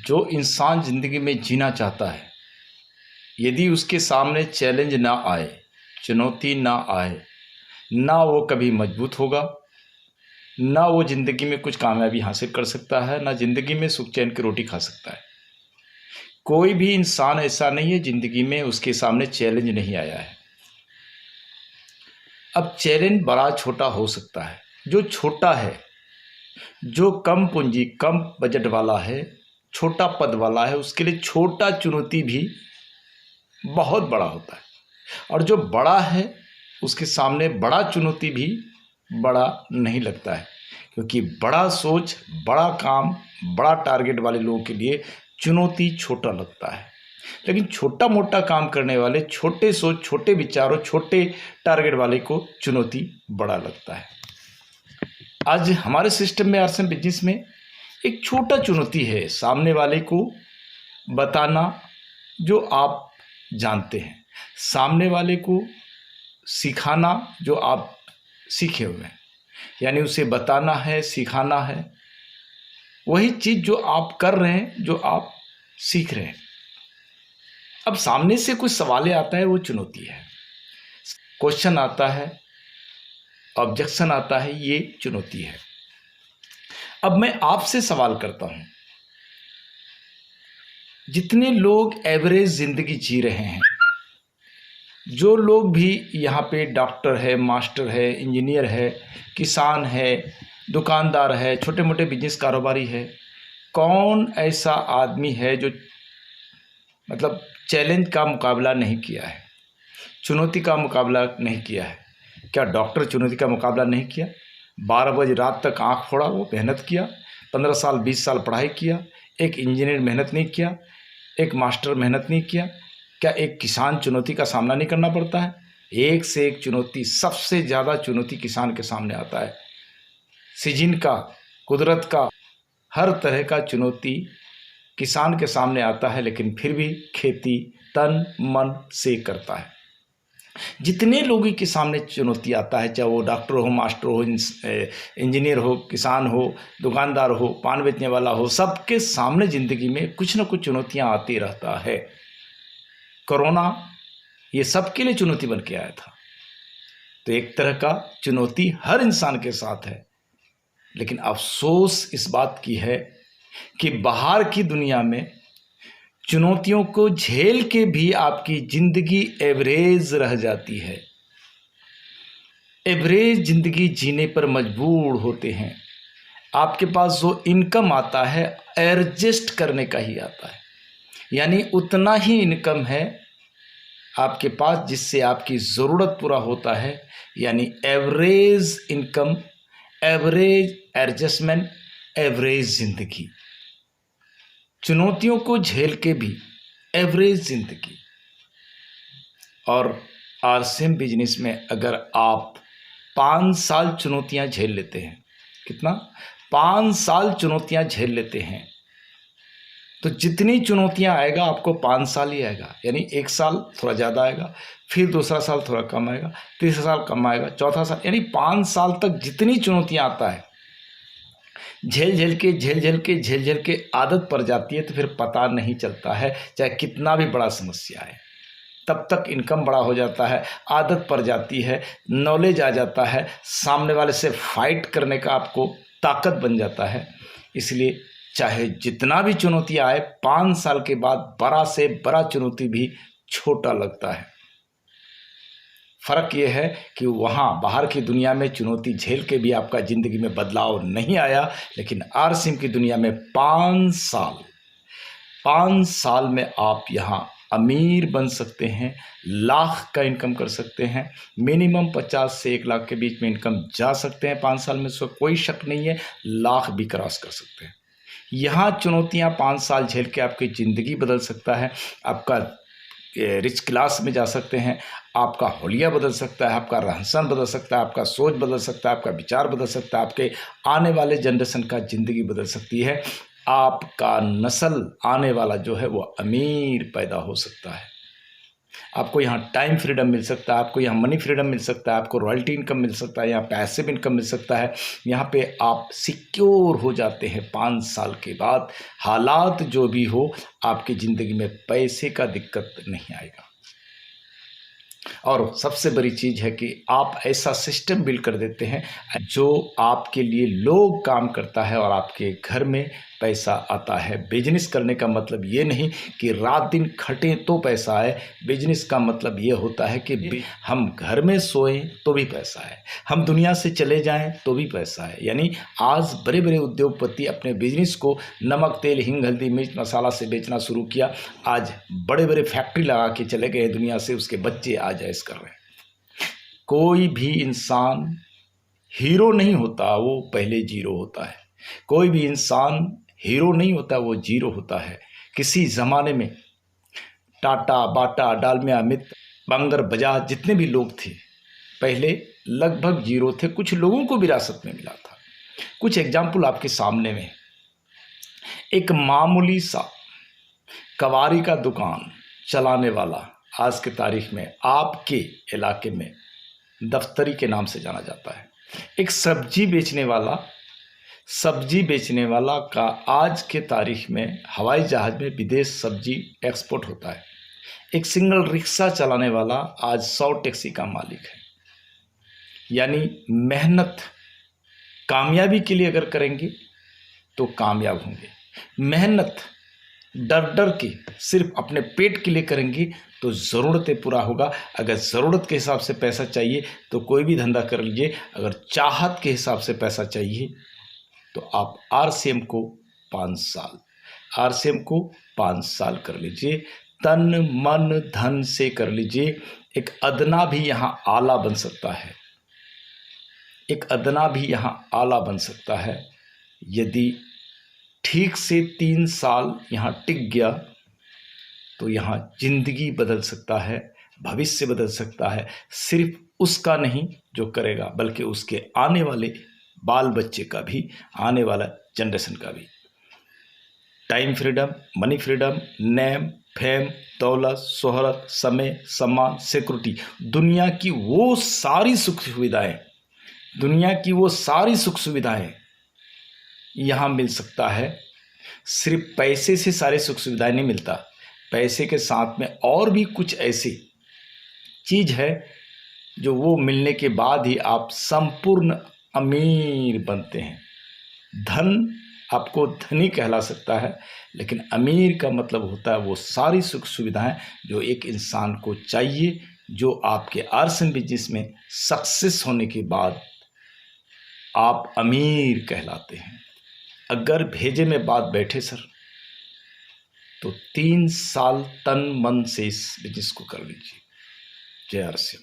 जो इंसान ज़िंदगी में जीना चाहता है, यदि उसके सामने चैलेंज ना आए, चुनौती ना आए, ना वो कभी मजबूत होगा, ना वो ज़िंदगी में कुछ कामयाबी हासिल कर सकता है, ना ज़िंदगी में सुख चैन की रोटी खा सकता है। कोई भी इंसान ऐसा नहीं है ज़िंदगी में उसके सामने चैलेंज नहीं आया है। अब चैलेंज बड़ा छोटा हो सकता है। जो छोटा है, जो कम पूंजी कम बजट वाला है, छोटा पद वाला है, उसके लिए छोटा चुनौती भी बहुत बड़ा होता है। और जो बड़ा है उसके सामने बड़ा चुनौती भी बड़ा नहीं लगता है, क्योंकि बड़ा सोच, बड़ा काम, बड़ा टारगेट वाले लोगों के लिए चुनौती छोटा लगता है। लेकिन छोटा मोटा काम करने वाले, छोटे सोच, छोटे विचारों, छोटे टारगेट वाले को चुनौती बड़ा लगता है। आज हमारे सिस्टम में, आरसीएम बिजनेस में एक छोटा चुनौती है सामने वाले को बताना जो आप जानते हैं, सामने वाले को सिखाना जो आप सीखे हुए हैं, यानी उसे बताना है, सिखाना है वही चीज़ जो आप कर रहे हैं, जो आप सीख रहे हैं। अब सामने से कुछ सवाल आता है, वो चुनौती है। क्वेश्चन आता है, ऑब्जेक्शन आता है, ये चुनौती है। अब मैं आपसे सवाल करता हूं, जितने लोग एवरेज जिंदगी जी रहे हैं, जो लोग भी यहाँ पे डॉक्टर है, मास्टर है, इंजीनियर है, किसान है, दुकानदार है, छोटे मोटे बिजनेस कारोबारी है, कौन ऐसा आदमी है जो मतलब चैलेंज का मुकाबला नहीं किया है, चुनौती का मुकाबला नहीं किया है? क्या डॉक्टर चुनौती का मुकाबला नहीं किया? 12 बजे रात तक आँख फोड़ा, वो मेहनत किया, 15 साल 20 साल पढ़ाई किया। एक इंजीनियर मेहनत नहीं किया? एक मास्टर मेहनत नहीं किया? क्या एक किसान चुनौती का सामना नहीं करना पड़ता है? एक से एक चुनौती, सबसे ज़्यादा चुनौती किसान के सामने आता है। सीजन का, कुदरत का, हर तरह का चुनौती किसान के सामने आता है, लेकिन फिर भी खेती तन मन से करता है। जितने लोगों के सामने चुनौती आता है, चाहे वो डॉक्टर हो, मास्टर हो, इंजीनियर हो, किसान हो, दुकानदार हो, पान बेचने वाला हो, सबके सामने ज़िंदगी में कुछ ना कुछ चुनौतियां आती रहता है। कोरोना ये सबके लिए चुनौती बन के आया था, तो एक तरह का चुनौती हर इंसान के साथ है। लेकिन अफसोस इस बात की है कि बाहर की दुनिया में चुनौतियों को झेल के भी आपकी जिंदगी एवरेज रह जाती है। एवरेज जिंदगी जीने पर मजबूर होते हैं। आपके पास जो इनकम आता है एडजस्ट करने का ही आता है, यानी उतना ही इनकम है आपके पास जिससे आपकी ज़रूरत पूरा होता है, यानी average income, average adjustment, average जिंदगी। चुनौतियों को झेल के भी एवरेज जिंदगी। और आरसीएम बिजनेस में अगर आप 5 साल चुनौतियां झेल लेते हैं, कितना? 5 साल चुनौतियां झेल लेते हैं, तो जितनी चुनौतियां आएगा आपको 5 साल ही आएगा, यानी 1 साल थोड़ा ज़्यादा आएगा, फिर दूसरा साल थोड़ा कम आएगा, तीसरा साल कम आएगा, चौथा साल, यानी 5 साल तक जितनी चुनौतियां आता है, झेल झेल के आदत पड़ जाती है, तो फिर पता नहीं चलता है चाहे कितना भी बड़ा समस्या है, तब तक इनकम बड़ा हो जाता है, आदत पड़ जाती है, नॉलेज आ जाता है, सामने वाले से फाइट करने का आपको ताकत बन जाता है। इसलिए चाहे जितना भी चुनौती आए, 5 साल के बाद बड़ा से बड़ा चुनौती भी छोटा लगता है। फ़र्क ये है कि वहाँ बाहर की दुनिया में चुनौती झेल के भी आपका ज़िंदगी में बदलाव नहीं आया, लेकिन आरसीएम की दुनिया में 5 साल में आप यहाँ अमीर बन सकते हैं, लाख का इनकम कर सकते हैं, मिनिमम 50 से 1 लाख के बीच में इनकम जा सकते हैं 5 साल में, इसमें कोई शक नहीं है, लाख भी क्रॉस कर सकते हैं। यहाँ चुनौतियाँ 5 साल झेल के आपकी ज़िंदगी बदल सकता है, आपका रिच क्लास में जा सकते हैं, आपका हुलिया बदल सकता है, आपका रहन सहन बदल सकता है, आपका सोच बदल सकता है, आपका विचार बदल सकता है, आपके आने वाले जनरेशन का ज़िंदगी बदल सकती है, आपका नस्ल आने वाला जो है वो अमीर पैदा हो सकता है। आपको यहाँ टाइम फ्रीडम मिल सकता है, आपको यहाँ मनी फ्रीडम मिल सकता है, आपको रॉयल्टी इनकम मिल सकता है, यहाँ पैसिव इनकम मिल सकता है। यहाँ पे आप सिक्योर हो जाते हैं 5 साल के बाद। हालात जो भी हो, आपकी ज़िंदगी में पैसे का दिक्कत नहीं आएगा। और सबसे बड़ी चीज़ है कि आप ऐसा सिस्टम बिल्ड कर देते हैं जो आपके लिए लोग काम करता है और आपके घर में पैसा आता है। बिजनेस करने का मतलब ये नहीं कि रात दिन खटें तो पैसा आए। बिजनेस का मतलब ये होता है कि हम घर में सोएं तो भी पैसा है, हम दुनिया से चले जाएं तो भी पैसा है। यानी आज बड़े बड़े उद्योगपति अपने बिजनेस को नमक तेल हिंग हल्दी मिर्च मसाला से बेचना शुरू किया। आज बड़े बड़े फैक्ट्री लगा के चले गए दुनिया से, उसके बच्चे आज ऐश कर रहे हैं। कोई भी इंसान हीरो नहीं होता, वो पहले जीरो होता है। कोई भी इंसान हीरो नहीं होता, वो जीरो होता है। किसी ज़माने में टाटा, बाटा, डालमिया, अमित, बंगर, बजाज जितने भी लोग थे पहले लगभग जीरो थे। कुछ लोगों को विरासत में मिला था। कुछ एग्जाम्पल आपके सामने में। एक मामूली सा कबाड़ी का दुकान चलाने वाला आज के तारीख में आपके इलाके में दफ्तरी के नाम से जाना जाता है। एक सब्जी बेचने वाला का आज के तारीख में हवाई जहाज़ में विदेश सब्जी एक्सपोर्ट होता है। एक सिंगल रिक्शा चलाने वाला आज 100 टैक्सी का मालिक है। यानी मेहनत कामयाबी के लिए अगर करेंगे तो कामयाब होंगे। मेहनत डर डर के सिर्फ अपने पेट के लिए करेंगे तो ज़रूरतें पूरा होगा। अगर ज़रूरत के हिसाब से पैसा चाहिए तो कोई भी धंधा कर लीजिए। अगर चाहत के हिसाब से पैसा चाहिए तो आप RCM को 5 साल कर लीजिए। तन मन धन से कर लीजिए। एक अदना भी यहाँ आला बन सकता है। यदि ठीक से 3 साल यहाँ टिक गया तो यहाँ ज़िंदगी बदल सकता है, भविष्य बदल सकता है। सिर्फ उसका नहीं जो करेगा, बल्कि उसके आने वाले बाल बच्चे का भी, आने वाला जनरेशन का भी। Time freedom, money freedom, name, fame, दौलत, शोहरत, समय, सम्मान, सिक्योरिटी, दुनिया की वो सारी सुख सुविधाएं यहाँ मिल सकता है। सिर्फ पैसे से सारे सुख सुविधाएं नहीं मिलता। पैसे के साथ में और भी कुछ ऐसी चीज़ है जो वो मिलने के बाद ही आप संपूर्ण अमीर बनते हैं। धन आपको धनी कहला सकता है, लेकिन अमीर का मतलब होता है वो सारी सुख सुविधाएं जो एक इंसान को चाहिए, जो आपके RCM बिजनेस में सक्सेस होने के बाद आप अमीर कहलाते हैं। अगर भेजे में बात बैठे सर तो 3 साल तन मन से इस बिजनेस को कर लीजिए। जय RCM।